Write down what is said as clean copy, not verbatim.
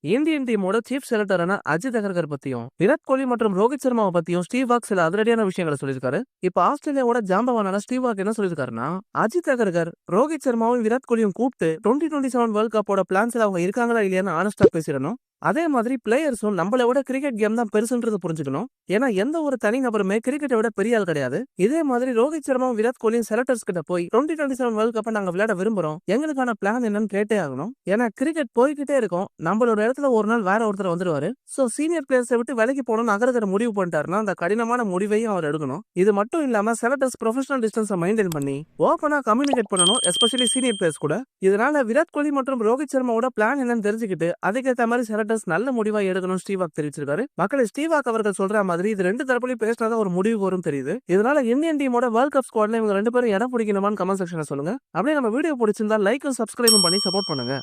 Indian டீமோட chief செலக்டரான Ajith Agarkar பத்தியும் விராட் கோலி மற்றும் ரோஹித் சர்மாவை பத்தியும் ஸ்டீவ் வாக் சில அதிரடியான விஷயங்களை சொல்லியிருக்காரு. இப்ப ஆஸ்திரேலியாவோட ஜாம்பவானான ஸ்டீவ் வாக் என்ன சொல்லியிருக்காருன்னா, அஜித் அகர்கர் ரோஹித் சர்மாவும் விராட் கோலியும் கூப்பிட்டு 2027 வேர்ல்ட் கப்போட பிளான்ஸ்ல அவங்க இருக்காங்களா இல்லையான்னு ஆனஸ்டா பேசிடணும். அதே மாதிரி பிளேயர்ஸும் நம்மளை விட கிரிக்கெட் கேம் தான் பெருசுன்றது புரிஞ்சுக்கணும். ஏன்னா எந்த ஒரு தனி நபருமே கிரிக்கெட்டை விட பெரிய ஆள் கிடையாது. இதே மாதிரி ரோஹித் சர்மாவும் விராட் கோலியும் செலக்டர்ஸ் கிட்ட போய் 2027 வேர்ல்ட் கப்பை நாங்க விளையாட விரும்புறோம், எங்களுக்கான பிளான் என்னன்னு கேட்டே ஆகணும். ஏன்னா கிரிக்கெட் போய்கிட்டே இருக்கும், நம்மளோட இடத்துல ஒரு நாள் வேற ஒருத்தர் வந்துருவாரு. சோ சீனியர் பிளேயர்ஸை விட்டு விலைக்கு போகணும்னு அகர்கர் முடிவு பண்ணிட்டாருன்னா அந்த கடினமான முடிவையும் அவர் எடுக்கணும். இது மட்டும் இல்லாம செலக்டர்ஸ் ப்ரொஃபஷனல் டிஸ்டன்ஸை மெயின்டைன் பண்ணி ஓப்பனா கம்யூனிகேட் பண்ணணும், எஸ்பெஷலி சீனியர் பிளேயர்ஸ் கூட. இதனால விராட் கோலி மற்றும் ரோஹித் சர்மாவோட பிளான் என்னன்னு தெரிஞ்சுக்கிட்டு அதுக்கேற்ற மாதிரி செலக்டர்ஸ் நல்ல முடிவா எடுக்கணும் ஸ்டீவ் வாக் தெரிவிச்சிருக்காரு. மக்களை ஸ்டீவ் வாக் அவர்கள் சொல்ற மாதிரி இது ரெண்டு தரப்புலையும் பேசினாதான் ஒரு முடிவு வரும் தெரியுது. இதனால இந்தியன் டீமோட வேர்ல்ட் கப் ஸ்குவாட்ல இவங்க ரெண்டு பேரும் இடம் பிடிக்கணுமான்னு கமெண்ட் செக்ஷன்ல சொல்லுங்க. அப்படியே நம்ம வீடியோ பிடிச்சிருந்தா லைக்கும் சப்ஸ்கிரைபும் பண்ணி சப்போர்ட் பண்ணுங்க.